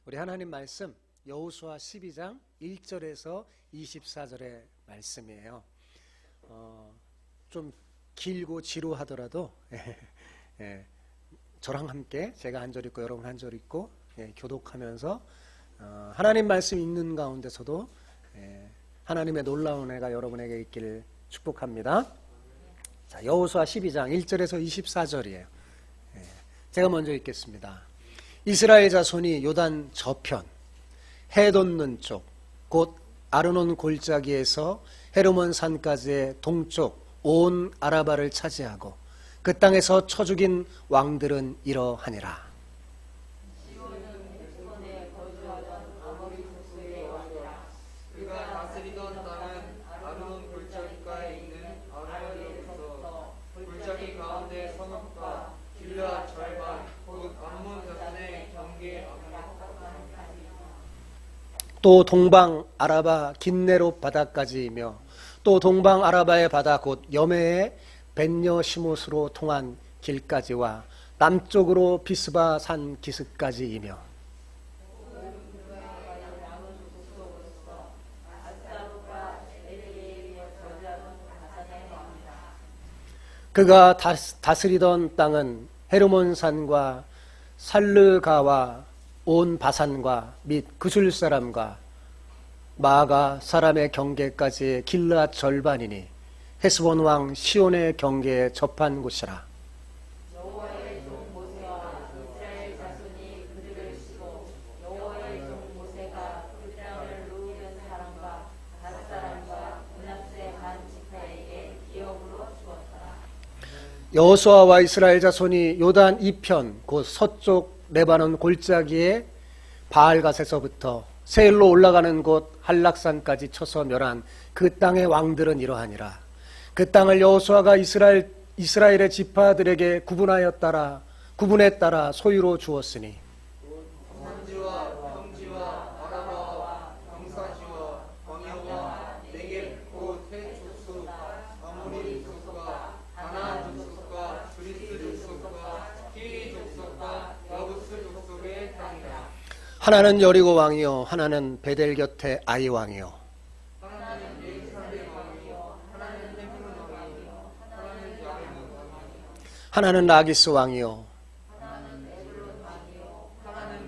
우리 하나님 말씀 여호수아 12장 1절에서 24절의 말씀이에요. 좀 길고 지루하더라도 저랑 함께 제가 한 절 읽고 여러분 한 절 읽고 교독하면서 하나님 말씀 읽는 가운데서도 하나님의 놀라운 은혜가 여러분에게 있기를 축복합니다. 자, 여호수아 12장 1절에서 24절이에요. 제가 먼저 읽겠습니다. 이스라엘 자손이 요단 저편 해 돋는 쪽 곧 아르논 골짜기에서 헤르몬 산까지의 동쪽 온 아라바를 차지하고 그 땅에서 쳐 죽인 왕들은 이러하니라. 그가 다스리던 땅은 아르논 골짜기가에 있는 아르바로부터 골짜기 가운데 성읍과 길르앗 절반 곧 암몬 자손의 경계 또 동방 아라바 긴네롯 바다까지이며 또 동방 아라바의 바다 곧 여메의 벤여 시못으로 통한 길까지와 남쪽으로 비스바 산 기슭까지이며 그가 다스리던 땅은 헤르몬 산과 살르가와 온 바산과 및 그술 사람과 마가 사람의 경계까지 길르앗 절반이니 헤스본 왕 시온의 경계에 접한 곳이라. 여호와의 종 모세와 이스라엘 자손이 그들을 치고 여호와의 종 모세가 그 땅을 루ben 사람과 갓 사람과 므낫세 반 지파에게 기업으로 주었더라. 여호수아와 이스라엘 자손이 요단 이편 곧 서쪽 레바논 골짜기에 바알갓에서부터 세일로 올라가는 곳 한락산까지 쳐서 멸한 그 땅의 왕들은 이러하니라. 그 땅을 여호수아가 이스라엘의 지파들에게 구분에 따라 소유로 주었으니 산지와 평지와 아라바와 경사지와 광야와 네겝 곧 헷 족속 아모리 족속과 가나안 족속과 그리스 족속과 히위 족속과 여부스 족속의 땅이라. 하나는 여리고 왕이요 하나는 베델 곁에 아이 왕이요 하나는 예루살렘 왕이요 하나는 헤브론 왕이요 하나는 야레몬 왕이요 하나는 라기스 왕이요 하나는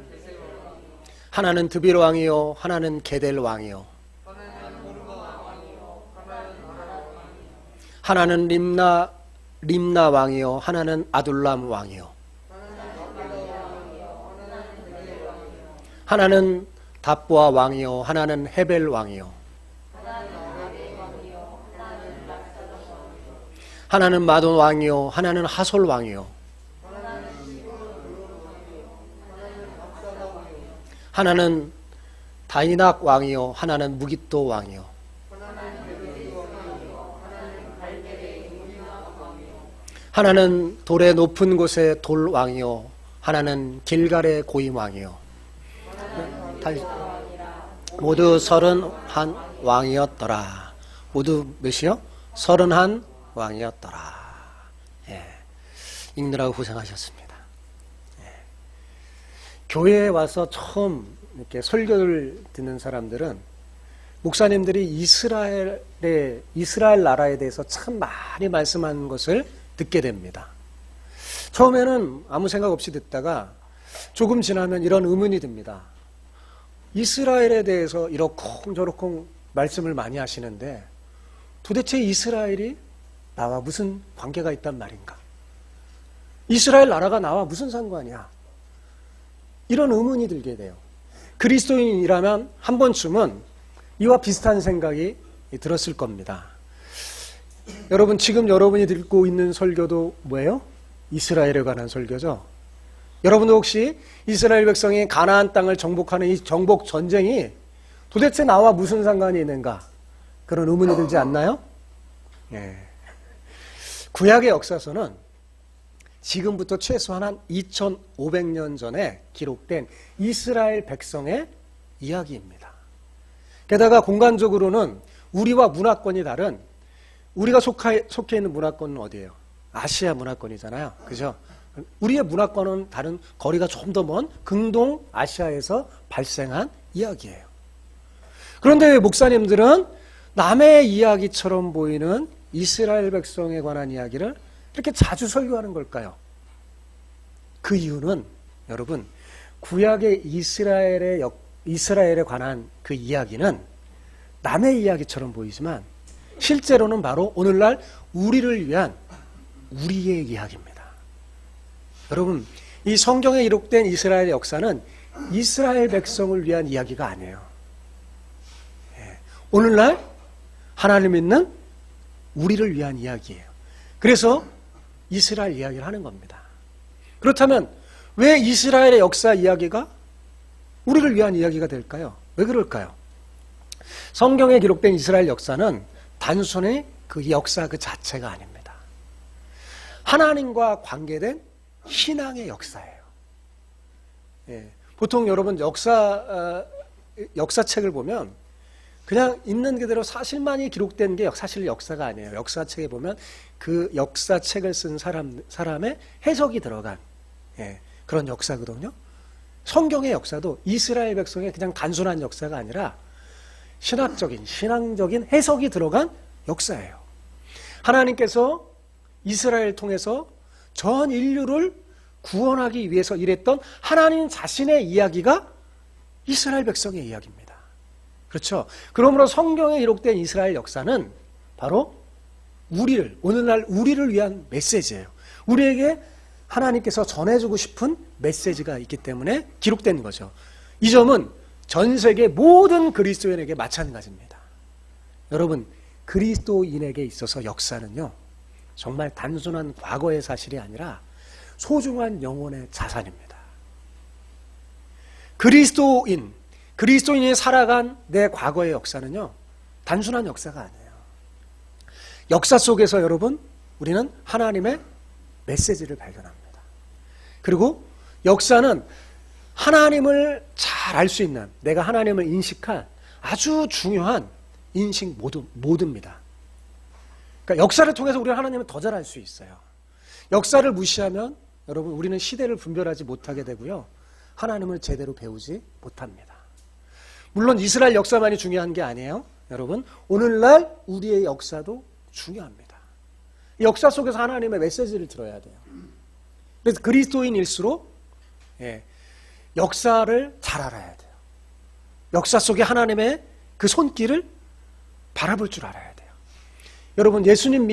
베셀 왕이요 하나는 드빌 왕이요 하나는 게델 왕이요 하나는 호르마 왕이요 하나는 아라 왕이요 하나는 림나 왕이요 하나는 아둘람 왕이요 하나는 답보아 왕이요 하나는 헤벨 왕이요 하나는 마돈 왕이요 하나는 하솔 왕이요 하나는 다이낙 왕이요 하나는 무깃도 왕이요 하나는 돌의 높은 곳의 돌 왕이요 하나는 길갈의 고임 왕이요 모두 31 왕이었더라. 모두 몇이요? 31 왕이었더라. 읽느라고 고생하셨습니다. 교회에 와서 처음 이렇게 설교를 듣는 사람들은 목사님들이 이스라엘 나라에 대해서 참 많이 말씀하는 것을 듣게 됩니다. 처음에는 아무 생각 없이 듣다가 조금 지나면 이런 의문이 듭니다. 이스라엘에 대해서 이러쿵저러쿵 말씀을 많이 하시는데 도대체 이스라엘이 나와 무슨 관계가 있단 말인가? 이스라엘 나라가 나와 무슨 상관이야? 이런 의문이 들게 돼요. 그리스도인이라면 한 번쯤은 이와 비슷한 생각이 들었을 겁니다. 여러분 지금 여러분이 듣고 있는 설교도 뭐예요? 이스라엘에 관한 설교죠. 여러분도 혹시 이스라엘 백성이 가나안 땅을 정복하는 이 정복 전쟁이 도대체 나와 무슨 상관이 있는가? 그런 의문이 들지 않나요? 구약의 역사서는 지금부터 최소한 한 2500년 전에 기록된 이스라엘 백성의 이야기입니다. 게다가 공간적으로는 우리와 문화권이 다른 우리가 속해 있는 문화권은 어디예요? 아시아 문화권이잖아요. 그죠? 우리의 문화권은 다른 거리가 좀 더 먼 근동 아시아에서 발생한 이야기예요. 그런데 왜 목사님들은 남의 이야기처럼 보이는 이스라엘 백성에 관한 이야기를 이렇게 자주 설교하는 걸까요? 그 이유는 여러분, 구약의 이스라엘에 관한 그 이야기는 남의 이야기처럼 보이지만 실제로는 바로 오늘날 우리를 위한 우리의 이야기입니다. 여러분, 이 성경에 기록된 이스라엘의 역사는 이스라엘 백성을 위한 이야기가 아니에요. 오늘날 하나님 믿는 우리를 위한 이야기예요. 그래서 이스라엘 이야기를 하는 겁니다. 그렇다면 왜 이스라엘의 역사 이야기가 우리를 위한 이야기가 될까요? 왜 그럴까요? 성경에 기록된 이스라엘 역사는 단순히 그 역사 그 자체가 아닙니다. 하나님과 관계된 신앙의 역사예요. 보통 여러분 역사책을 보면 그냥 있는 그대로 사실만이 기록된 게 사실 역사가 아니에요. 역사책에 보면 그 역사책을 쓴 사람의 해석이 들어간 그런 역사거든요. 성경의 역사도 이스라엘 백성의 그냥 단순한 역사가 아니라 신앙적인 해석이 들어간 역사예요. 하나님께서 이스라엘을 통해서 전 인류를 구원하기 위해서 일했던 하나님 자신의 이야기가 이스라엘 백성의 이야기입니다. 그렇죠? 그러므로 성경에 기록된 이스라엘 역사는 바로 오늘날 우리를 위한 메시지예요. 우리에게 하나님께서 전해주고 싶은 메시지가 있기 때문에 기록된 거죠. 이 점은 전 세계 모든 그리스도인에게 마찬가지입니다. 여러분, 그리스도인에게 있어서 역사는요, 정말 단순한 과거의 사실이 아니라 소중한 영혼의 자산입니다. 그리스도인이 살아간 내 과거의 역사는요, 단순한 역사가 아니에요. 역사 속에서 여러분, 우리는 하나님의 메시지를 발견합니다. 그리고 역사는 하나님을 잘 알 수 있는, 내가 하나님을 인식할 아주 중요한 인식 모드입니다. 그러니까 역사를 통해서 우리가 하나님을 더 잘 알 수 있어요. 역사를 무시하면 여러분, 우리는 시대를 분별하지 못하게 되고요, 하나님을 제대로 배우지 못합니다. 물론 이스라엘 역사만이 중요한 게 아니에요. 여러분, 오늘날 우리의 역사도 중요합니다. 역사 속에서 하나님의 메시지를 들어야 돼요. 그래서 그리스도인일수록 역사를 잘 알아야 돼요. 역사 속에 하나님의 그 손길을 바라볼 줄 알아야 돼요. 여러분, 예수님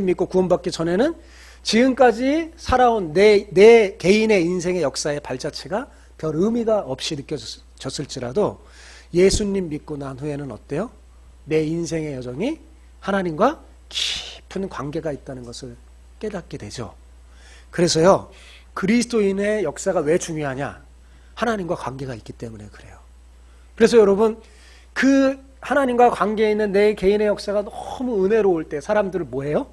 믿고 구원받기 전에는 지금까지 살아온 내 개인의 인생의 역사의 발자취가 별 의미가 없이 느껴졌을지라도 예수님 믿고 난 후에는 어때요? 내 인생의 여정이 하나님과 깊은 관계가 있다는 것을 깨닫게 되죠. 그래서요, 그리스도인의 역사가 왜 중요하냐? 하나님과 관계가 있기 때문에 그래요. 그래서 여러분, 그 하나님과 관계에 있는 내 개인의 역사가 너무 은혜로울 때 사람들은 뭐예요?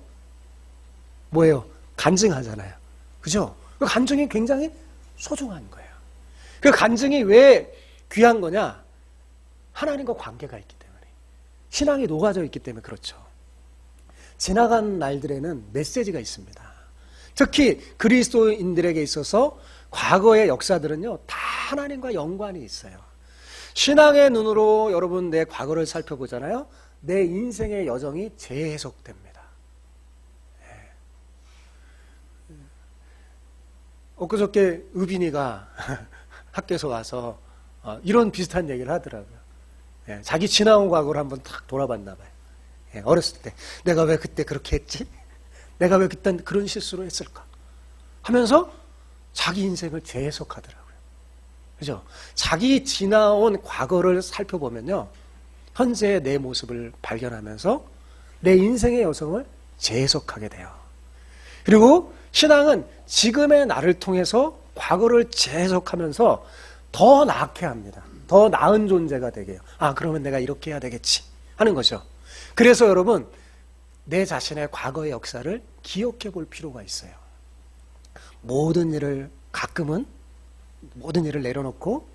간증하잖아요. 그죠? 그 간증이 굉장히 소중한 거예요. 그 간증이 왜 귀한 거냐? 하나님과 관계가 있기 때문에. 신앙이 녹아져 있기 때문에 그렇죠. 지나간 날들에는 메시지가 있습니다. 특히 그리스도인들에게 있어서 과거의 역사들은요, 다 하나님과 연관이 있어요. 신앙의 눈으로 여러분 내 과거를 살펴보잖아요. 내 인생의 여정이 재해석됩니다. 엊그저께 의빈이가 학교에서 와서 이런 비슷한 얘기를 하더라고요. 자기 지나온 과거를 한번 탁 돌아봤나 봐요. 어렸을 때 내가 왜 그때 그렇게 했지? 내가 왜 그때 그런 실수를 했을까? 하면서 자기 인생을 재해석하더라고요. 그죠? 자기 지나온 과거를 살펴보면요, 현재의 내 모습을 발견하면서 내 인생의 여성을 재해석하게 돼요. 그리고 신앙은 지금의 나를 통해서 과거를 재해석하면서 더 나게 합니다. 더 나은 존재가 되게 해요. 그러면 내가 이렇게 해야 되겠지 하는 거죠. 그래서 여러분, 내 자신의 과거의 역사를 기억해 볼 필요가 있어요. 가끔은 모든 일을 내려놓고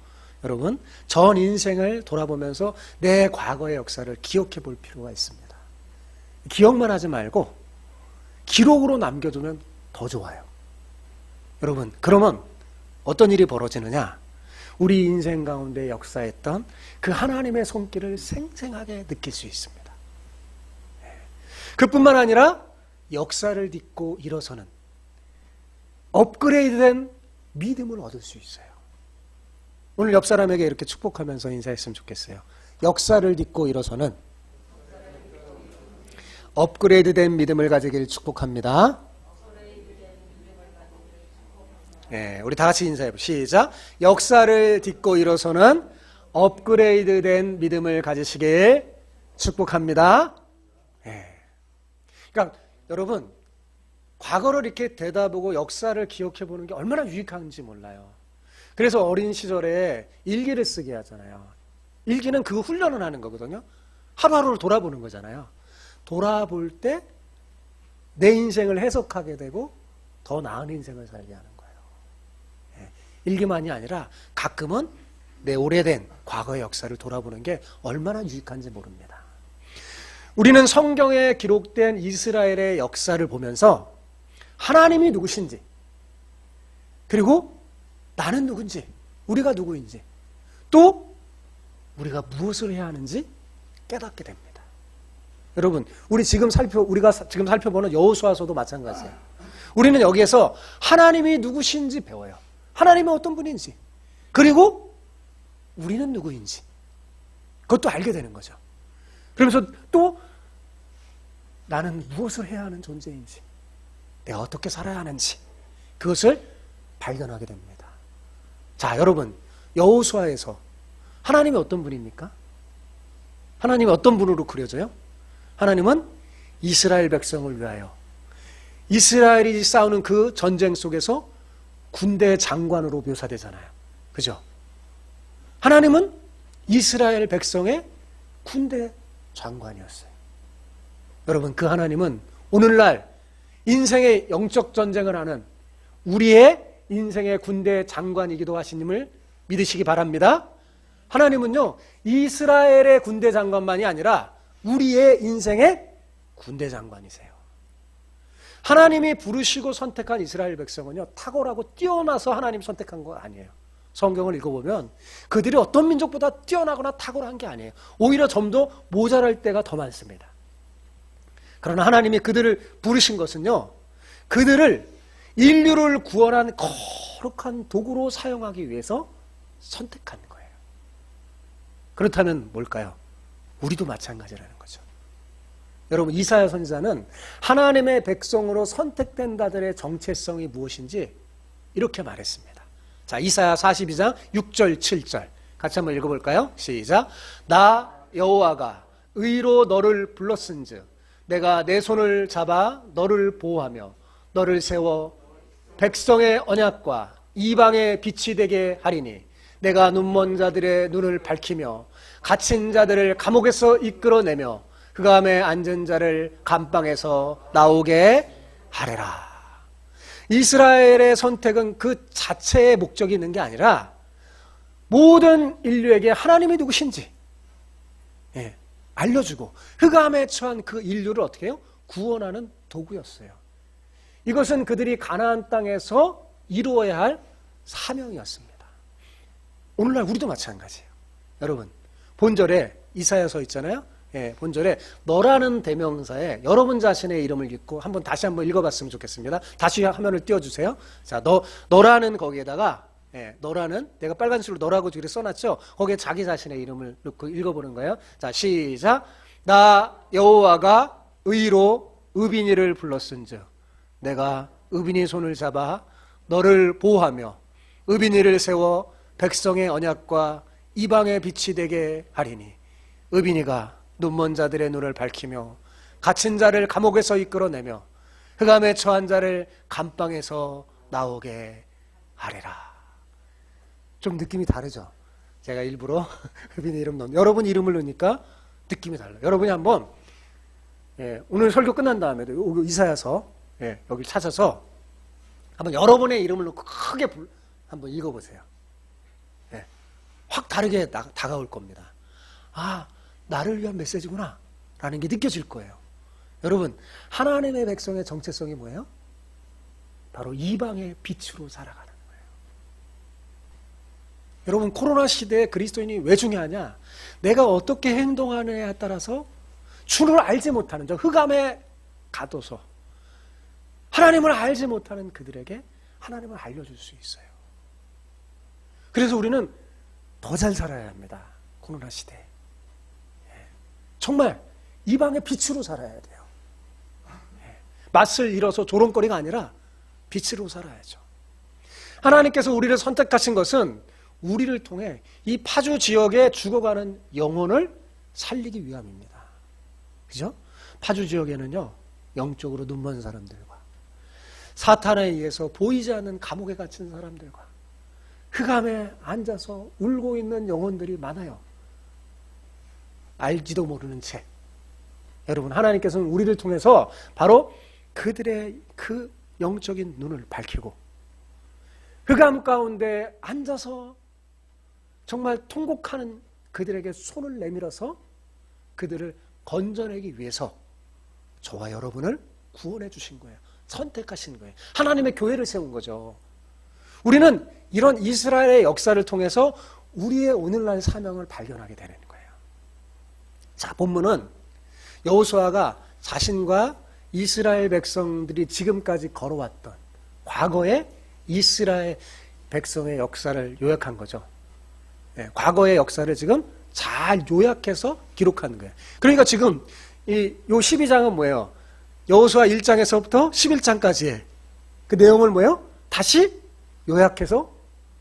여러분, 전 인생을 돌아보면서 내 과거의 역사를 기억해 볼 필요가 있습니다. 기억만 하지 말고 기록으로 남겨두면 더 좋아요. 여러분, 그러면 어떤 일이 벌어지느냐? 우리 인생 가운데 역사했던 그 하나님의 손길을 생생하게 느낄 수 있습니다. 그뿐만 아니라 역사를 딛고 일어서는 업그레이드된 믿음을 얻을 수 있어요. 오늘 옆 사람에게 이렇게 축복하면서 인사했으면 좋겠어요. 역사를 딛고 일어서는 업그레이드된 믿음을 가지길 축복합니다. 네, 우리 다 같이 인사해보죠. 시작. 역사를 딛고 일어서는 업그레이드된 믿음을 가지시길 축복합니다. 네. 그러니까 여러분, 과거를 이렇게 되다보고 역사를 기억해보는 게 얼마나 유익한지 몰라요. 그래서 어린 시절에 일기를 쓰게 하잖아요. 일기는 그 훈련을 하는 거거든요. 하루하루를 돌아보는 거잖아요. 돌아볼 때 내 인생을 해석하게 되고 더 나은 인생을 살게 하는 거예요. 일기만이 아니라 가끔은 내 오래된 과거의 역사를 돌아보는 게 얼마나 유익한지 모릅니다. 우리는 성경에 기록된 이스라엘의 역사를 보면서 하나님이 누구신지, 그리고 나는 누군지, 우리가 누구인지, 또 우리가 무엇을 해야 하는지 깨닫게 됩니다. 여러분, 우리가 지금 살펴보는 여호수아서도 마찬가지예요. 우리는 여기에서 하나님이 누구신지 배워요. 하나님은 어떤 분인지, 그리고 우리는 누구인지 그것도 알게 되는 거죠. 그러면서 또 나는 무엇을 해야 하는 존재인지, 내가 어떻게 살아야 하는지 그것을 발견하게 됩니다. 자, 여러분, 여호수아에서 하나님이 어떤 분입니까? 하나님이 어떤 분으로 그려져요? 하나님은 이스라엘 백성을 위하여 이스라엘이 싸우는 그 전쟁 속에서 군대 장관으로 묘사되잖아요. 그죠? 하나님은 이스라엘 백성의 군대 장관이었어요. 여러분, 그 하나님은 오늘날 인생의 영적 전쟁을 하는 우리의 인생의 군대 장관이기도 하시님을 믿으시기 바랍니다. 하나님은요, 이스라엘의 군대 장관만이 아니라 우리의 인생의 군대 장관이세요. 하나님이 부르시고 선택한 이스라엘 백성은요, 탁월하고 뛰어나서 하나님 선택한 거 아니에요. 성경을 읽어보면 그들이 어떤 민족보다 뛰어나거나 탁월한 게 아니에요. 오히려 좀 더 모자랄 때가 더 많습니다. 그러나 하나님이 그들을 부르신 것은요, 그들을 인류를 구원한 거룩한 도구로 사용하기 위해서 선택한 거예요. 그렇다면 뭘까요? 우리도 마찬가지라는 거죠. 여러분, 이사야 선지자는 하나님의 백성으로 선택된 자들의 정체성이 무엇인지 이렇게 말했습니다. 자, 이사야 42장 6절 7절 같이 한번 읽어볼까요? 시작. 나 여호와가 의로 너를 불렀은즉 내가 내 손을 잡아 너를 보호하며 너를 세워 백성의 언약과 이방의 빛이 되게 하리니 내가 눈먼 자들의 눈을 밝히며 갇힌 자들을 감옥에서 이끌어내며 흑암에 앉은 자를 감방에서 나오게 하리라. 이스라엘의 선택은 그 자체의 목적이 있는 게 아니라 모든 인류에게 하나님이 누구신지 알려주고 흑암에 처한 그 인류를 어떻게 해요? 구원하는 도구였어요. 이것은 그들이 가나안 땅에서 이루어야 할 사명이었습니다. 오늘날 우리도 마찬가지예요. 여러분, 본절에 이사야서 있잖아요. 본절에 너라는 대명사에 여러분 자신의 이름을 읽고 다시 한번 읽어봤으면 좋겠습니다. 다시 화면을 띄워주세요. 자, 너라는 거기에다가 너라는 내가 빨간 줄로 너라고 뒤에 써놨죠. 거기에 자기 자신의 이름을 넣고 읽어보는 거예요. 자, 시작. 나 여호와가 의로 의빈이를 불렀은즉 내가 의빈이 손을 잡아 너를 보호하며 의빈이를 세워 백성의 언약과 이방의 빛이 되게 하리니 의빈이가 눈먼 자들의 눈을 밝히며 갇힌 자를 감옥에서 이끌어내며 흑암에 처한 자를 감방에서 나오게 하리라. 좀 느낌이 다르죠? 제가 일부러 흑빈이 이름 넣는, 여러분 이름을 넣으니까 느낌이 달라요. 여러분이 한번 오늘 설교 끝난 다음에도 이사야서 여기 찾아서 한번 여러분의 이름을 넣고 크게 한번 읽어보세요. 확 다르게 다가올 겁니다. 아, 나를 위한 메시지구나 라는 게 느껴질 거예요. 여러분, 하나님의 백성의 정체성이 뭐예요? 바로 이방의 빛으로 살아가는 거예요. 여러분, 코로나 시대에 그리스도인이 왜 중요하냐? 내가 어떻게 행동하느냐에 따라서 주를 알지 못하는, 저 흑암에 가둬서 하나님을 알지 못하는 그들에게 하나님을 알려줄 수 있어요. 그래서 우리는 더 잘 살아야 합니다. 코로나 시대에. 정말 이방의 빛으로 살아야 돼요. 맛을 잃어서 조롱거리가 아니라 빛으로 살아야죠. 하나님께서 우리를 선택하신 것은 우리를 통해 이 파주 지역에 죽어가는 영혼을 살리기 위함입니다. 그죠? 파주 지역에는요, 영적으로 눈먼 사람들과 사탄에 의해서 보이지 않는 감옥에 갇힌 사람들과 흑암에 앉아서 울고 있는 영혼들이 많아요. 알지도 모르는 채. 여러분, 하나님께서는 우리를 통해서 바로 그들의 그 영적인 눈을 밝히고 흑암 가운데 앉아서 정말 통곡하는 그들에게 손을 내밀어서 그들을 건져내기 위해서 저와 여러분을 구원해 주신 거예요. 선택하신 거예요. 하나님의 교회를 세운 거죠. 우리는 이런 이스라엘의 역사를 통해서 우리의 오늘날 사명을 발견하게 되는 거예요. 자, 본문은 여호수아가 자신과 이스라엘 백성들이 지금까지 걸어왔던 과거의 이스라엘 백성의 역사를 요약한 거죠. 과거의 역사를 지금 잘 요약해서 기록한 거예요. 그러니까 지금 요 12장은 뭐예요? 여호수아 1장에서부터 11장까지의 그 내용을 뭐예요? 다시 요약해서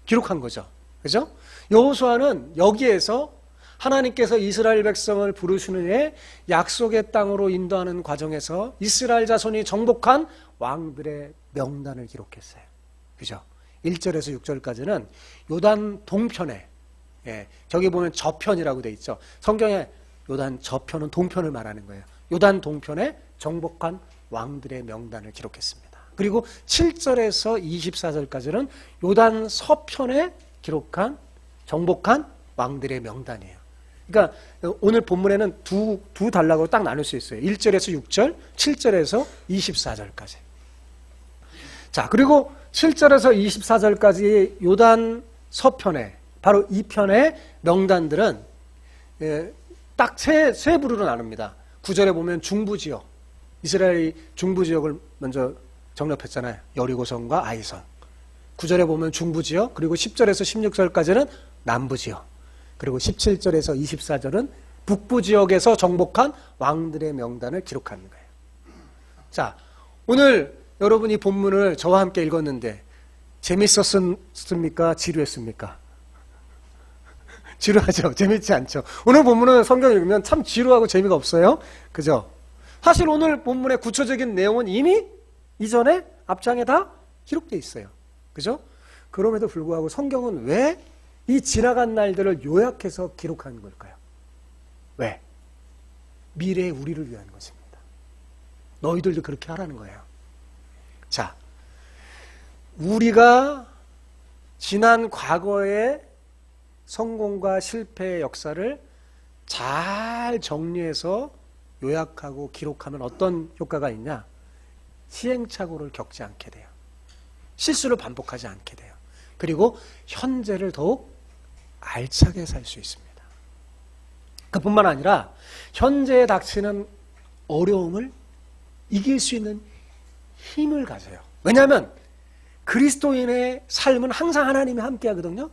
기록한 거죠. 그죠? 여호수아는 여기에서 하나님께서 이스라엘 백성을 부르시는 해 약속의 땅으로 인도하는 과정에서 이스라엘 자손이 정복한 왕들의 명단을 기록했어요. 그죠? 1절에서 6절까지는 요단 동편에, 저기 보면 저편이라고 돼 있죠. 성경에 요단 저편은 동편을 말하는 거예요. 요단 동편에 정복한 왕들의 명단을 기록했습니다. 그리고 7절에서 24절까지는 요단 서편에 기록한 정복한 왕들의 명단이에요. 그러니까 오늘 본문에는 두 단락으로 딱 나눌 수 있어요. 1절에서 6절, 7절에서 24절까지. 자, 그리고 7절에서 24절까지 요단 서편에 바로 이 편의 명단들은 딱 세 부류로 나눕니다. 9절에 보면 중부지역, 이스라엘이 중부지역을 먼저 정립했잖아요. 여리고성과 아이성. 9절에 보면 중부지역, 그리고 10절에서 16절까지는 남부지역, 그리고 17절에서 24절은 북부지역에서 정복한 왕들의 명단을 기록하는 거예요. 자, 오늘 여러분이 본문을 저와 함께 읽었는데 재밌었습니까? 지루했습니까? 지루하죠? 재밌지 않죠? 오늘 본문은 성경 읽으면 참 지루하고 재미가 없어요. 그죠? 사실 오늘 본문의 구체적인 내용은 이미 이전에 앞장에 다 기록되어 있어요. 그죠? 그럼에도 불구하고 성경은 왜 이 지나간 날들을 요약해서 기록한 걸까요? 왜? 미래의 우리를 위한 것입니다. 너희들도 그렇게 하라는 거예요. 자, 우리가 지난 과거의 성공과 실패의 역사를 잘 정리해서 요약하고 기록하면 어떤 효과가 있냐? 시행착오를 겪지 않게 돼요. 실수를 반복하지 않게 돼요. 그리고 현재를 더욱 알차게 살 수 있습니다. 그뿐만 아니라 현재에 닥치는 어려움을 이길 수 있는 힘을 가져요. 왜냐하면 그리스도인의 삶은 항상 하나님이 함께 하거든요.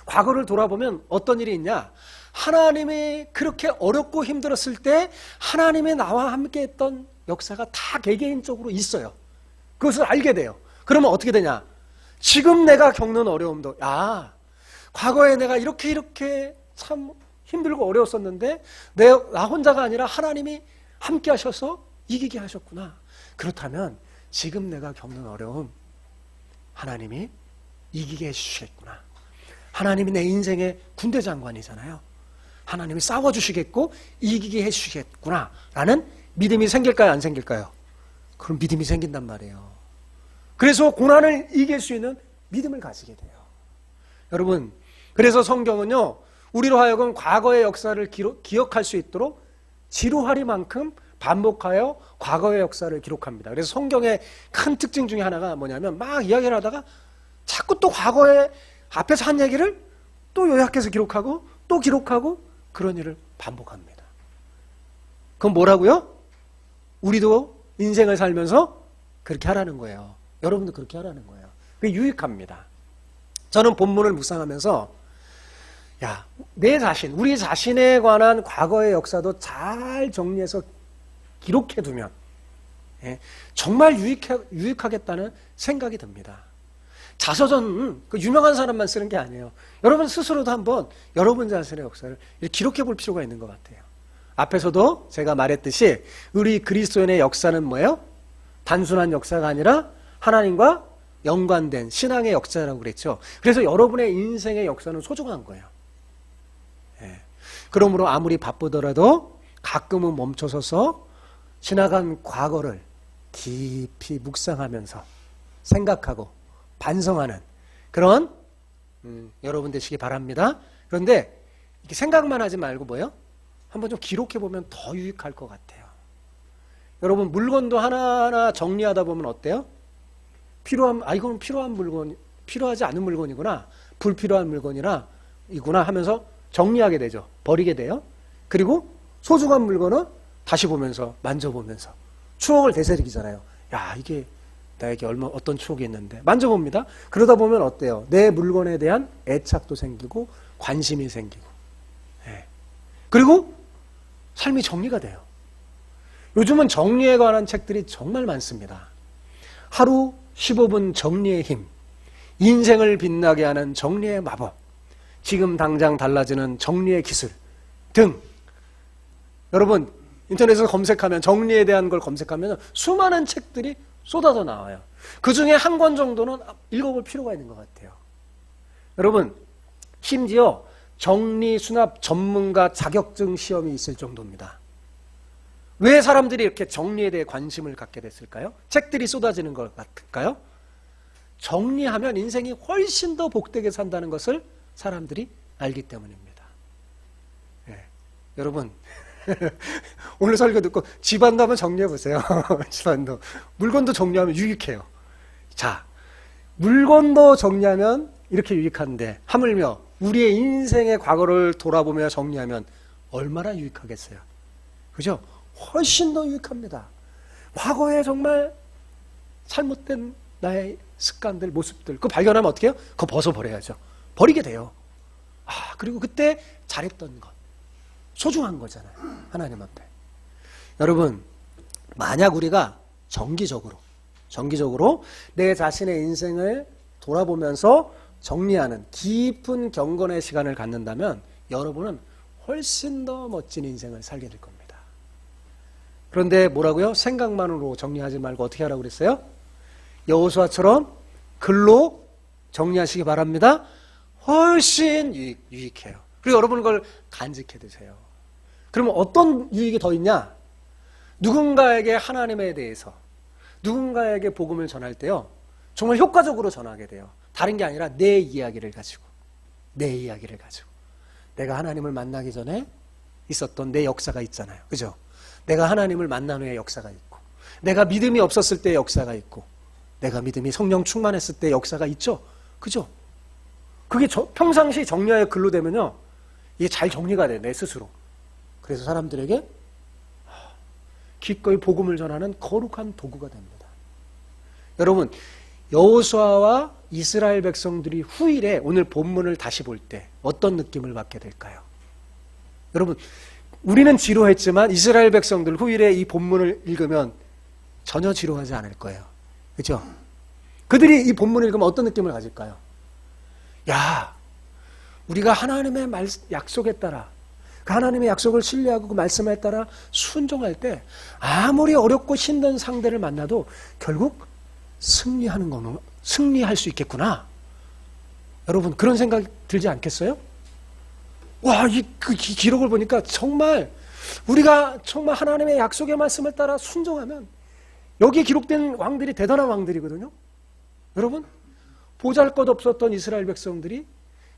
과거를 돌아보면 어떤 일이 있냐? 하나님이 그렇게 어렵고 힘들었을 때 하나님이 나와 함께 했던 역사가 다 개개인적으로 있어요. 그것을 알게 돼요. 그러면 어떻게 되냐? 지금 내가 겪는 어려움도, 과거에 내가 이렇게 참 힘들고 어려웠었는데 나 혼자가 아니라 하나님이 함께 하셔서 이기게 하셨구나. 그렇다면 지금 내가 겪는 어려움 하나님이 이기게 해주시겠구나. 하나님이 내 인생의 군대 장관이잖아요. 하나님이 싸워주시겠고 이기게 해주시겠구나 라는 믿음이 생길까요? 안 생길까요? 그럼 믿음이 생긴단 말이에요. 그래서 고난을 이길 수 있는 믿음을 가지게 돼요. 여러분, 그래서 성경은요, 우리로 하여금 과거의 역사를 기억할 수 있도록 지루하리만큼 반복하여 과거의 역사를 기록합니다. 그래서 성경의 큰 특징 중에 하나가 뭐냐면 막 이야기를 하다가 자꾸 또 과거에 앞에서 한 얘기를 또 요약해서 기록하고 또 기록하고 그런 일을 반복합니다. 그건 뭐라고요? 우리도 인생을 살면서 그렇게 하라는 거예요. 여러분도 그렇게 하라는 거예요. 그게 유익합니다. 저는 본문을 묵상하면서 내 자신, 우리 자신에 관한 과거의 역사도 잘 정리해서 기록해두면 정말 유익하겠다는 생각이 듭니다. 자서전 그 유명한 사람만 쓰는 게 아니에요. 여러분 스스로도 한번 여러분 자신의 역사를 기록해 볼 필요가 있는 것 같아요. 앞에서도 제가 말했듯이 우리 그리스도인의 역사는 뭐예요? 단순한 역사가 아니라 하나님과 연관된 신앙의 역사라고 그랬죠. 그래서 여러분의 인생의 역사는 소중한 거예요. 그러므로 아무리 바쁘더라도 가끔은 멈춰서서 지나간 과거를 깊이 묵상하면서 생각하고 반성하는 그런 여러분 되시기 바랍니다. 그런데 이렇게 생각만 하지 말고 뭐예요? 한번 좀 기록해 보면 더 유익할 것 같아요. 여러분 물건도 하나하나 정리하다 보면 어때요? 이건 필요한 물건, 필요하지 않은 물건이구나, 불필요한 물건이나 이구나 하면서 정리하게 되죠. 버리게 돼요. 그리고 소중한 물건은 다시 보면서 만져보면서 추억을 되새기잖아요. 이게 나에게 어떤 추억이 있는데 만져봅니다. 그러다 보면 어때요? 내 물건에 대한 애착도 생기고 관심이 생기고 그리고 삶이 정리가 돼요. 요즘은 정리에 관한 책들이 정말 많습니다. 하루 15분 정리의 힘, 인생을 빛나게 하는 정리의 마법, 지금 당장 달라지는 정리의 기술 등 여러분 인터넷에서 검색하면 정리에 대한 걸 검색하면 수많은 책들이 쏟아져 나와요. 그 중에 한 권 정도는 읽어볼 필요가 있는 것 같아요. 여러분 심지어 정리 수납 전문가 자격증 시험이 있을 정도입니다. 왜 사람들이 이렇게 정리에 대해 관심을 갖게 됐을까요? 책들이 쏟아지는 것 같을까요? 정리하면 인생이 훨씬 더 복되게 산다는 것을 사람들이 알기 때문입니다. 여러분 오늘 설교 듣고 집안도 한번 정리해 보세요. 집안도 물건도 정리하면 유익해요. 자, 물건도 정리하면 이렇게 유익한데 하물며 우리의 인생의 과거를 돌아보며 정리하면 얼마나 유익하겠어요. 그죠? 훨씬 더 유익합니다. 과거에 정말 잘못된 나의 습관들, 모습들 그거 발견하면 어떻게 해요? 그거 벗어버려야죠. 버리게 돼요. 그리고 그때 잘했던 것 소중한 거잖아요. 하나님 앞에. 여러분 만약 우리가 정기적으로 내 자신의 인생을 돌아보면서 정리하는 깊은 경건의 시간을 갖는다면 여러분은 훨씬 더 멋진 인생을 살게 될 겁니다. 그런데 뭐라고요? 생각만으로 정리하지 말고 어떻게 하라고 그랬어요? 여호수아처럼 글로 정리하시기 바랍니다. 훨씬 유익해요. 그리고 여러분 그걸 간직해 두세요. 그러면 어떤 유익이 더 있냐? 누군가에게 하나님에 대해서 누군가에게 복음을 전할 때요 정말 효과적으로 전하게 돼요. 다른 게 아니라 내 이야기를 가지고 내가 하나님을 만나기 전에 있었던 내 역사가 있잖아요. 그죠? 내가 하나님을 만난 후에 역사가 있고 내가 믿음이 없었을 때의 역사가 있고 내가 믿음이 성령 충만했을 때의 역사가 있죠. 그죠? 그게 평상시 정리하여 글로 되면요 이게 잘 정리가 돼, 내 스스로. 그래서 사람들에게 기꺼이 복음을 전하는 거룩한 도구가 됩니다. 여러분 여호수아와 이스라엘 백성들이 후일에 오늘 본문을 다시 볼 때 어떤 느낌을 받게 될까요? 여러분 우리는 지루했지만 이스라엘 백성들 후일에 이 본문을 읽으면 전혀 지루하지 않을 거예요. 그렇죠? 그들이 이 본문을 읽으면 어떤 느낌을 가질까요? 우리가 하나님의 약속에 따라 그 하나님의 약속을 신뢰하고 그 말씀에 따라 순종할 때 아무리 어렵고 힘든 상대를 만나도 결국 승리할 수 있겠구나. 여러분 그런 생각이 들지 않겠어요? 이 기록을 보니까 정말 우리가 정말 하나님의 약속의 말씀을 따라 순종하면 여기에 기록된 왕들이 대단한 왕들이거든요. 여러분 보잘것없었던 이스라엘 백성들이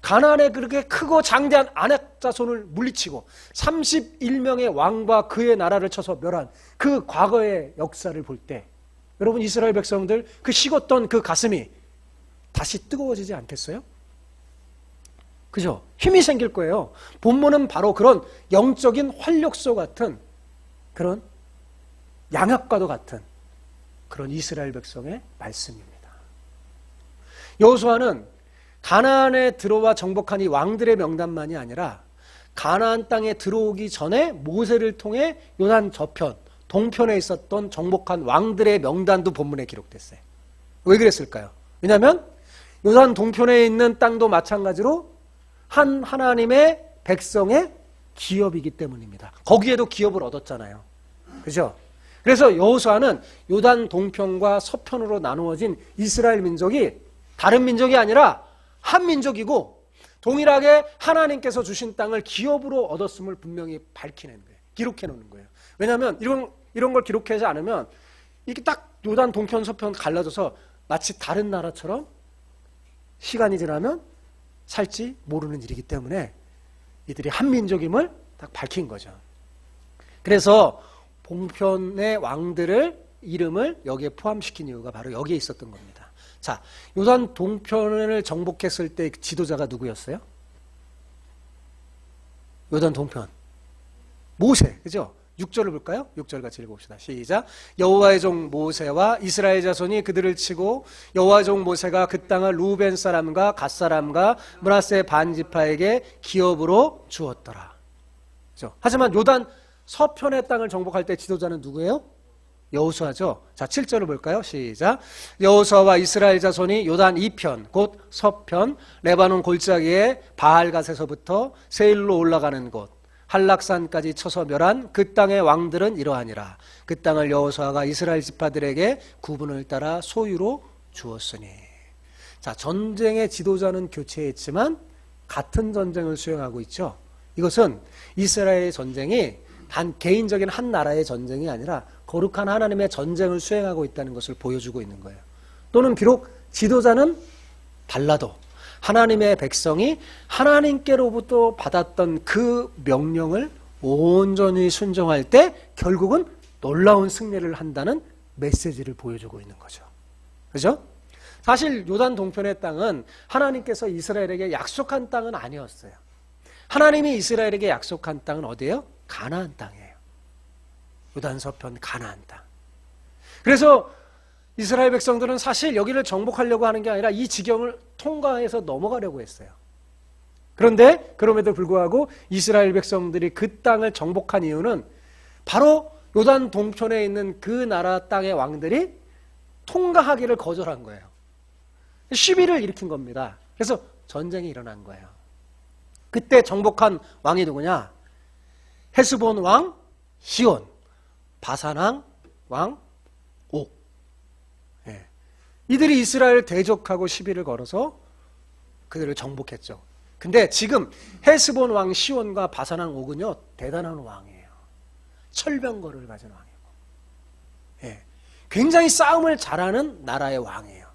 가나안에 그렇게 크고 장대한 아낙 자손을 물리치고 31명의 왕과 그의 나라를 쳐서 멸한 그 과거의 역사를 볼 때 여러분 이스라엘 백성들 그 식었던 그 가슴이 다시 뜨거워지지 않겠어요? 그죠? 힘이 생길 거예요. 본문은 바로 그런 영적인 활력소 같은 그런 양압과도 같은 그런 이스라엘 백성의 말씀입니다. 여호수아는 가나안에 들어와 정복한 이 왕들의 명단만이 아니라 가나안 땅에 들어오기 전에 모세를 통해 요단 저편, 동편에 있었던 정복한 왕들의 명단도 본문에 기록됐어요. 왜 그랬을까요? 왜냐하면 요단 동편에 있는 땅도 마찬가지로 한 하나님의 백성의 기업이기 때문입니다. 거기에도 기업을 얻었잖아요. 그죠? 그래서 여호수아는 요단 동편과 서편으로 나누어진 이스라엘 민족이 다른 민족이 아니라 한 민족이고 동일하게 하나님께서 주신 땅을 기업으로 얻었음을 분명히 밝히는 거예요. 기록해 놓는 거예요. 왜냐하면 이런 걸 기록하지 않으면 이게 딱 요단 동편 서편 갈라져서 마치 다른 나라처럼 시간이 지나면 살지 모르는 일이기 때문에 이들이 한 민족임을 딱 밝힌 거죠. 그래서 동편의 왕들을 이름을 여기에 포함시킨 이유가 바로 여기에 있었던 겁니다. 자, 요단 동편을 정복했을 때 지도자가 누구였어요? 요단 동편 모세, 그죠? 6절을 볼까요? 6절 같이 읽어봅시다. 시작. 여호와의 종 모세와 이스라엘 자손이 그들을 치고 여호와의 종 모세가 그 땅을 루벤 사람과 갓 사람과 므낫세 반지파에게 기업으로 주었더라. 그죠? 하지만 요단 서편의 땅을 정복할 때 지도자는 누구예요? 여호수아죠. 자, 7절을 볼까요? 시작. 여호수아와 이스라엘 자손이 요단 2편 곧 서편 레바논 골짜기에 바알갓에서부터 세일로 올라가는 곳 한락산까지 쳐서 멸한 그 땅의 왕들은 이러하니라. 그 땅을 여호수아가 이스라엘 지파들에게 구분을 따라 소유로 주었으니. 자, 전쟁의 지도자는 교체했지만 같은 전쟁을 수행하고 있죠. 이것은 이스라엘의 전쟁이 단 개인적인 한 나라의 전쟁이 아니라 거룩한 하나님의 전쟁을 수행하고 있다는 것을 보여주고 있는 거예요. 또는 비록 지도자는 달라도 하나님의 백성이 하나님께로부터 받았던 그 명령을 온전히 순종할 때 결국은 놀라운 승리를 한다는 메시지를 보여주고 있는 거죠. 그죠? 사실 요단 동편의 땅은 하나님께서 이스라엘에게 약속한 땅은 아니었어요. 하나님이 이스라엘에게 약속한 땅은 어디예요? 가나안 땅이에요. 요단 서편 가나안 땅. 그래서 이스라엘 백성들은 사실 여기를 정복하려고 하는 게 아니라 이 지경을 통과해서 넘어가려고 했어요. 그런데 그럼에도 불구하고 이스라엘 백성들이 그 땅을 정복한 이유는 바로 요단 동편에 있는 그 나라 땅의 왕들이 통과하기를 거절한 거예요. 시비를 일으킨 겁니다. 그래서 전쟁이 일어난 거예요. 그때 정복한 왕이 누구냐? 헤스본 왕 시온, 바산 왕 옥. 예. 이들이 이스라엘을 대적하고 시비를 걸어서 그들을 정복했죠. 근데 지금 헤스본 왕 시온과 바산 왕 옥은요 대단한 왕이에요. 철병거를 가진 왕이고, 예. 굉장히 싸움을 잘하는 나라의 왕이에요.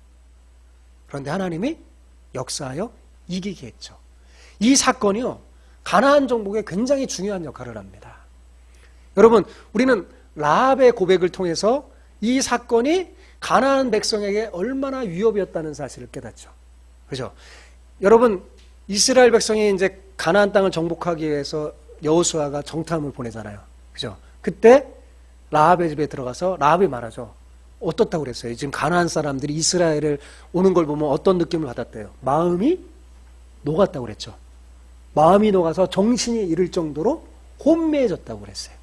그런데 하나님이 역사하여 이기게 했죠. 이 사건이요 가나안 정복에 굉장히 중요한 역할을 합니다. 여러분, 우리는 라합의 고백을 통해서 이 사건이 가나안 백성에게 얼마나 위협이었다는 사실을 깨닫죠. 그죠? 여러분, 이스라엘 백성이 이제 가나안 땅을 정복하기 위해서 여호수아가 정탐을 보내잖아요. 그죠? 그때 라합의 집에 들어가서 라합이 말하죠. 어떻다고 그랬어요? 지금 가나안 사람들이 이스라엘을 오는 걸 보면 어떤 느낌을 받았대요? 마음이 녹았다고 그랬죠. 마음이 녹아서 정신이 잃을 정도로 혼미해졌다고 그랬어요.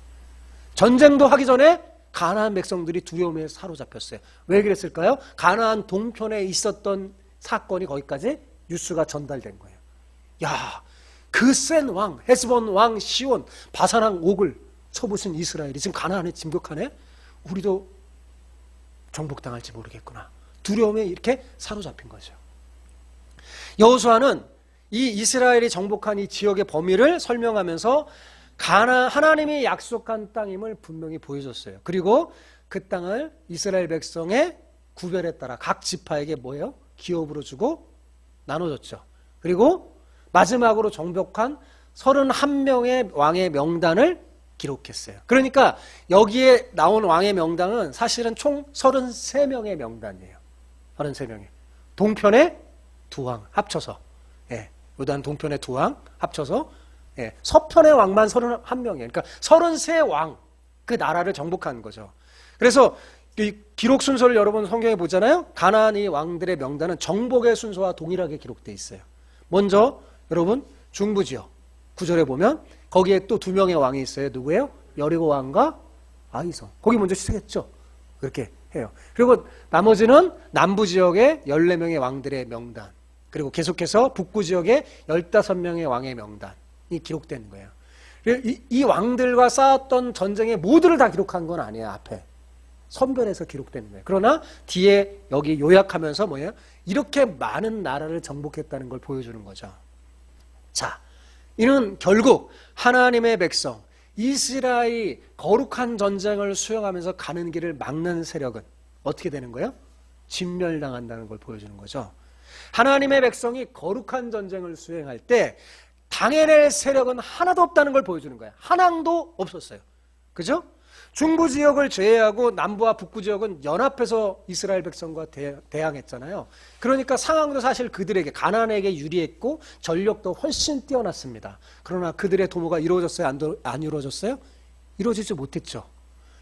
전쟁도 하기 전에 가나안 백성들이 두려움에 사로잡혔어요. 왜 그랬을까요? 가나안 동편에 있었던 사건이 거기까지 뉴스가 전달된 거예요. 야, 그 센 왕, 헤스본 왕 시온, 바산 왕 옥을 쳐부순 이스라엘이 지금 가나안에 진격하네? 우리도 정복당할지 모르겠구나. 두려움에 이렇게 사로잡힌 거죠. 여호수아는 이 이스라엘이 정복한 이 지역의 범위를 설명하면서 하나님이 약속한 땅임을 분명히 보여줬어요. 그리고 그 땅을 이스라엘 백성의 구별에 따라 각 지파에게 뭐예요? 기업으로 주고 나눠줬죠. 그리고 마지막으로 정복한 31명의 왕의 명단을 기록했어요. 그러니까 여기에 나온 왕의 명단은 사실은 총 33명의 명단이에요. 33명의. 동편의 두 왕 합쳐서. 예, 요단 동편의 두 왕 합쳐서 서편의 왕만 31명이에요. 그러니까 33왕 그 나라를 정복한 거죠. 그래서 이 기록 순서를 여러분 성경에 보잖아요. 가나안의 왕들의 명단은 정복의 순서와 동일하게 기록되어 있어요. 먼저 여러분 중부지역 9절에 보면 거기에 또 두 명의 왕이 있어요. 누구예요? 여리고 왕과 아이성. 거기 먼저 시작했죠. 그렇게 해요. 그리고 나머지는 남부 지역의 14명의 왕들의 명단, 그리고 계속해서 북부 지역의 15명의 왕의 명단이 기록되는 거예요. 이 왕들과 싸웠던 전쟁의 모두를 다 기록한 건 아니에요. 앞에 선별해서 기록되는 거예요. 그러나 뒤에 여기 요약하면서 뭐예요? 이렇게 많은 나라를 정복했다는 걸 보여주는 거죠. 자, 이는 결국 하나님의 백성 이스라엘이 거룩한 전쟁을 수행하면서 가는 길을 막는 세력은 어떻게 되는 거예요? 진멸당한다는 걸 보여주는 거죠. 하나님의 백성이 거룩한 전쟁을 수행할 때 당해낼 세력은 하나도 없다는 걸 보여주는 거예요. 한 항도 없었어요. 그죠? 중부 지역을 제외하고 남부와 북부 지역은 연합해서 이스라엘 백성과 대항했잖아요. 그러니까 상황도 사실 그들에게 가나안에게 유리했고 전력도 훨씬 뛰어났습니다. 그러나 그들의 도모가 이루어졌어요? 안 이루어졌어요? 이루어지지 못했죠.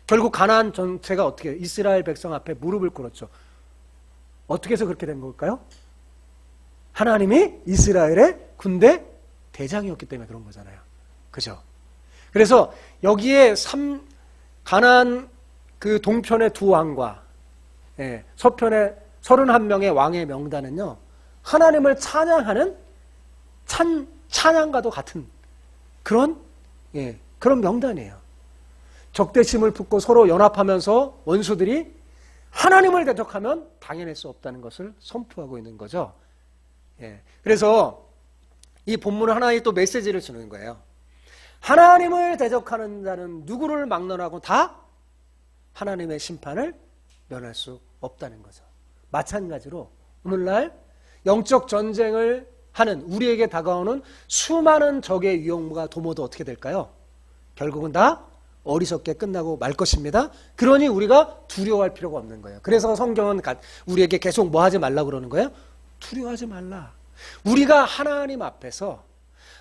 결국 가나안 전체가 어떻게 이스라엘 백성 앞에 무릎을 꿇었죠. 어떻게 해서 그렇게 된 걸까요? 하나님이 이스라엘의 군대 대장이었기 때문에 그런 거잖아요. 그죠? 그래서 여기에 가나안 그 동편의 두 왕과 서편의 31명의 왕의 명단은요, 하나님을 찬양하는 찬양과도 같은 그런 명단이에요. 적대심을 품고 서로 연합하면서 원수들이 하나님을 대적하면 당해낼 수 없다는 것을 선포하고 있는 거죠. 그래서 이 본문은 하나의 또 메시지를 주는 거예요. 하나님을 대적하는 자는 누구를 막론하고 다 하나님의 심판을 면할 수 없다는 거죠. 마찬가지로 오늘날 영적 전쟁을 하는 우리에게 다가오는 수많은 적의 유혹과 도모도 어떻게 될까요? 결국은 다 어리석게 끝나고 말 것입니다. 그러니 우리가 두려워할 필요가 없는 거예요. 그래서 성경은 우리에게 계속 뭐 하지 말라고 그러는 거예요? 두려워하지 말라. 우리가 하나님 앞에서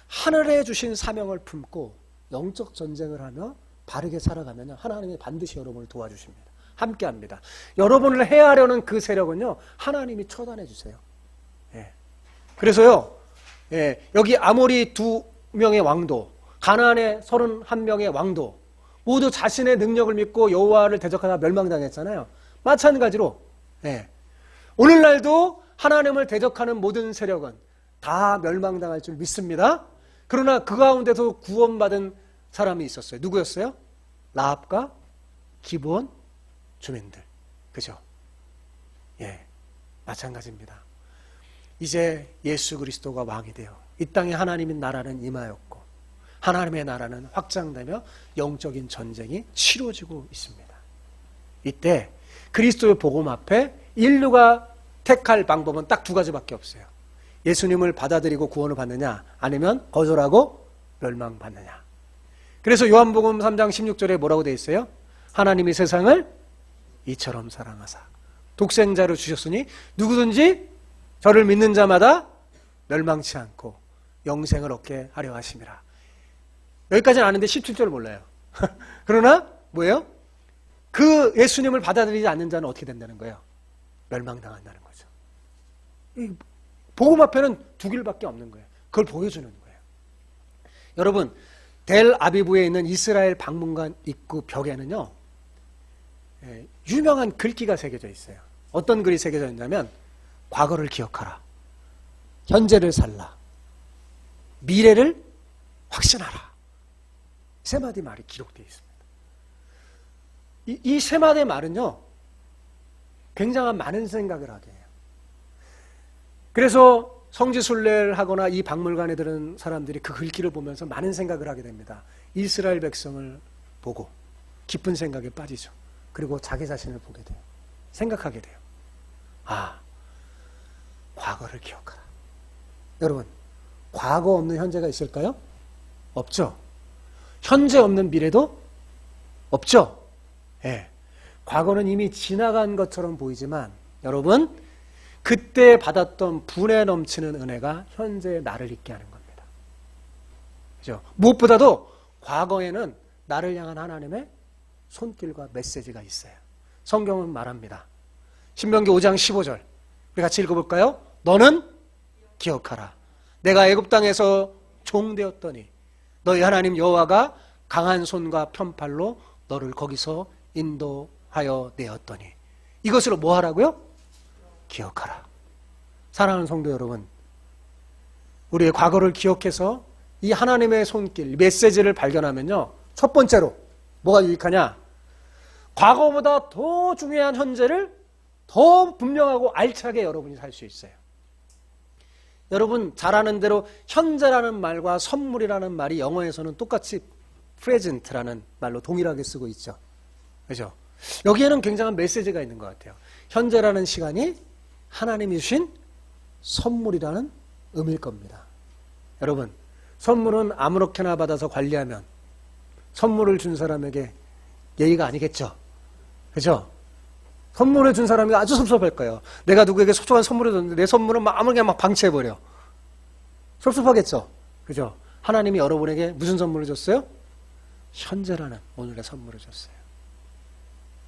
하늘에 주신 사명을 품고 영적 전쟁을 하며 바르게 살아가면 하나님이 반드시 여러분을 도와주십니다. 함께합니다. 여러분을 해하려는 그 세력은요, 하나님이 처단해 주세요. 그래서요, 여기 아모리 2명의 왕도, 가나안의 31명의 왕도 모두 자신의 능력을 믿고 여호와를 대적하다 멸망당했잖아요. 마찬가지로 오늘날도 하나님을 대적하는 모든 세력은 다 멸망당할 줄 믿습니다. 그러나 그 가운데서 구원받은 사람이 있었어요. 누구였어요? 라합과 기브온 주민들. 그죠? 마찬가지입니다. 이제 예수 그리스도가 왕이 되어 이 땅에 하나님의 나라는 임하였고 하나님의 나라는 확장되며 영적인 전쟁이 치러지고 있습니다. 이때 그리스도의 복음 앞에 인류가 택할 방법은 딱 두 가지밖에 없어요. 예수님을 받아들이고 구원을 받느냐, 아니면 거절하고 멸망받느냐. 그래서 요한복음 3장 16절에 뭐라고 되어 있어요? 하나님이 세상을 이처럼 사랑하사 독생자를 주셨으니 누구든지 저를 믿는 자마다 멸망치 않고 영생을 얻게 하려 하심이라. 여기까지는 아는데 17절을 몰라요. 그러나 뭐예요? 그 예수님을 받아들이지 않는 자는 어떻게 된다는 거예요? 멸망당한다는 거죠. 이 복음 앞에는 두 길밖에 없는 거예요. 그걸 보여주는 거예요. 여러분, 델 아비브에 있는 이스라엘 박물관 입구 벽에는요, 유명한 글귀가 새겨져 있어요. 어떤 글이 새겨져 있냐면, 과거를 기억하라, 현재를 살라, 미래를 확신하라. 세 마디 말이 기록되어 있습니다. 이 세 마디의 말은요, 굉장한 많은 생각을 하게 해요. 그래서 성지순례를 하거나 이 박물관에 들은 사람들이 그 글귀를 보면서 많은 생각을 하게 됩니다. 이스라엘 백성을 보고 깊은 생각에 빠지죠. 그리고 자기 자신을 보게 돼요. 생각하게 돼요. 아, 과거를 기억하라. 여러분, 과거 없는 현재가 있을까요? 없죠. 현재 없는 미래도 없죠. 예. 과거는 이미 지나간 것처럼 보이지만 여러분, 그때 받았던 분에 넘치는 은혜가 현재의 나를 있게 하는 겁니다. 그죠? 무엇보다도 과거에는 나를 향한 하나님의 손길과 메시지가 있어요. 성경은 말합니다. 신명기 5장 15절. 우리 같이 읽어볼까요? 너는 기억하라. 내가 애굽 땅에서 종되었더니 너희 하나님 여호와가 강한 손과 편팔로 너를 거기서 인도하여 내었더니. 이것으로 뭐 하라고요? 기억하라. 사랑하는 성도 여러분, 우리의 과거를 기억해서 이 하나님의 손길, 메시지를 발견하면요, 첫 번째로 뭐가 유익하냐? 과거보다 더 중요한 현재를 더 분명하고 알차게 여러분이 살 수 있어요. 여러분 잘 아는 대로 현재라는 말과 선물이라는 말이 영어에서는 똑같이 present라는 말로 동일하게 쓰고 있죠. 그죠? 여기에는 굉장한 메시지가 있는 것 같아요. 현재라는 시간이 하나님이 주신 선물이라는 의미일 겁니다. 여러분, 선물은 아무렇게나 받아서 관리하면 선물을 준 사람에게 예의가 아니겠죠. 그죠? 선물을 준 사람이 아주 섭섭할 거예요. 내가 누구에게 소중한 선물을 줬는데 내 선물은 막 아무렇게 막 방치해버려. 섭섭하겠죠. 그죠? 하나님이 여러분에게 무슨 선물을 줬어요? 현재라는 오늘의 선물을 줬어요.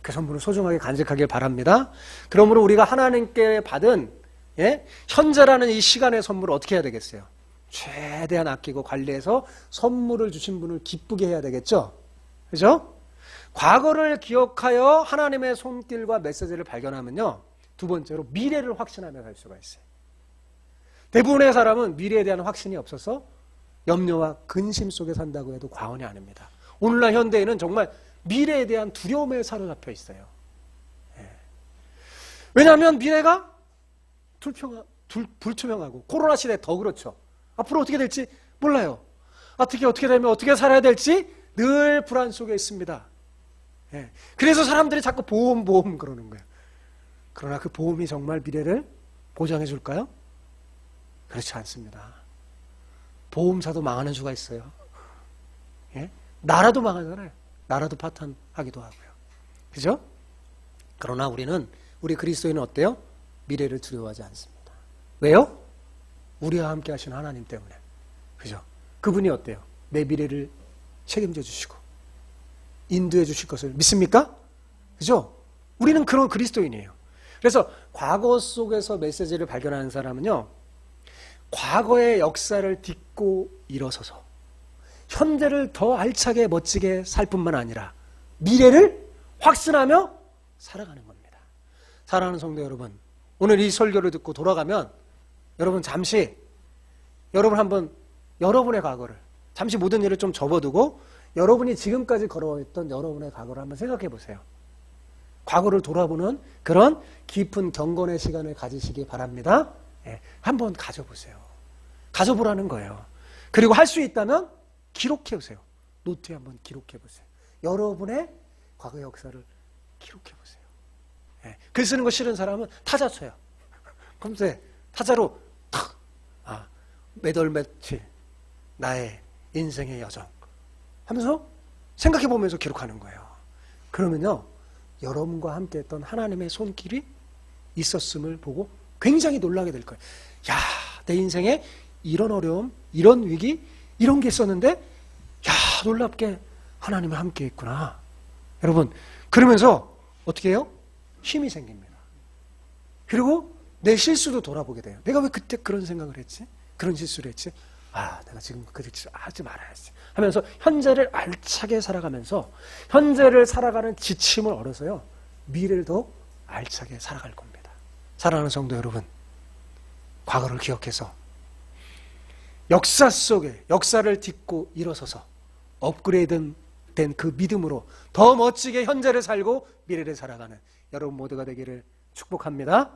그 선물을 소중하게 간직하길 바랍니다. 그러므로 우리가 하나님께 받은 현재라는 이 시간의 선물을 어떻게 해야 되겠어요? 최대한 아끼고 관리해서 선물을 주신 분을 기쁘게 해야 되겠죠? 그죠? 과거를 기억하여 하나님의 손길과 메시지를 발견하면요, 두 번째로 미래를 확신하며 갈 수가 있어요. 대부분의 사람은 미래에 대한 확신이 없어서 염려와 근심 속에 산다고 해도 과언이 아닙니다. 오늘날 현대에는 정말 미래에 대한 두려움에 사로잡혀 있어요. 왜냐하면 미래가 불투명하고 코로나 시대 더 그렇죠. 앞으로 어떻게 될지 몰라요. 어떻게 되면 어떻게 살아야 될지 늘 불안 속에 있습니다. 그래서 사람들이 자꾸 보험 그러는 거예요. 그러나 그 보험이 정말 미래를 보장해 줄까요? 그렇지 않습니다. 보험사도 망하는 수가 있어요. 나라도 망하잖아요. 나라도 파탄하기도 하고요. 그죠? 그러나 우리 그리스도인은 어때요? 미래를 두려워하지 않습니다. 왜요? 우리와 함께 하신 하나님 때문에. 그죠? 그분이 어때요? 내 미래를 책임져 주시고 인도해 주실 것을 믿습니까? 그죠? 우리는 그런 그리스도인이에요. 그래서 과거 속에서 메시지를 발견하는 사람은요, 과거의 역사를 딛고 일어서서 현재를 더 알차게 멋지게 살 뿐만 아니라 미래를 확신하며 살아가는 겁니다. 사랑하는 성도 여러분, 오늘 이 설교를 듣고 돌아가면 여러분 잠시 한번 여러분의 과거를, 잠시 모든 일을 좀 접어두고 여러분이 지금까지 걸어왔던 여러분의 과거를 한번 생각해 보세요. 과거를 돌아보는 그런 깊은 경건의 시간을 가지시기 바랍니다. 한번 가져보세요. 가져보라는 거예요. 그리고 할 수 있다면 기록해 보세요. 노트에 한번 기록해 보세요. 여러분의 과거 역사를 기록해 보세요. 글 쓰는 거 싫은 사람은 타자 쳐요. 검색 타자로 몇 월 며칠 나의 인생의 여정 하면서 생각해 보면서 기록하는 거예요. 그러면요, 여러분과 함께 했던 하나님의 손길이 있었음을 보고 굉장히 놀라게 될 거예요. 야, 내 인생에 이런 어려움, 이런 위기, 이런 게 있었는데 야, 놀랍게 하나님이 함께 했구나. 여러분, 그러면서 어떻게 해요? 힘이 생깁니다. 그리고 내 실수도 돌아보게 돼요. 내가 왜 그때 그런 생각을 했지? 그런 실수를 했지? 내가 지금 그 실수 하지 말아야지 하면서 현재를 알차게 살아가면서 현재를 살아가는 지침을 얻어서요, 미래를 더 알차게 살아갈 겁니다. 사랑하는 성도 여러분, 과거를 기억해서 역사 속에 역사를 딛고 일어서서 업그레이드 된 그 믿음으로 더 멋지게 현재를 살고 미래를 살아가는 여러분 모두가 되기를 축복합니다.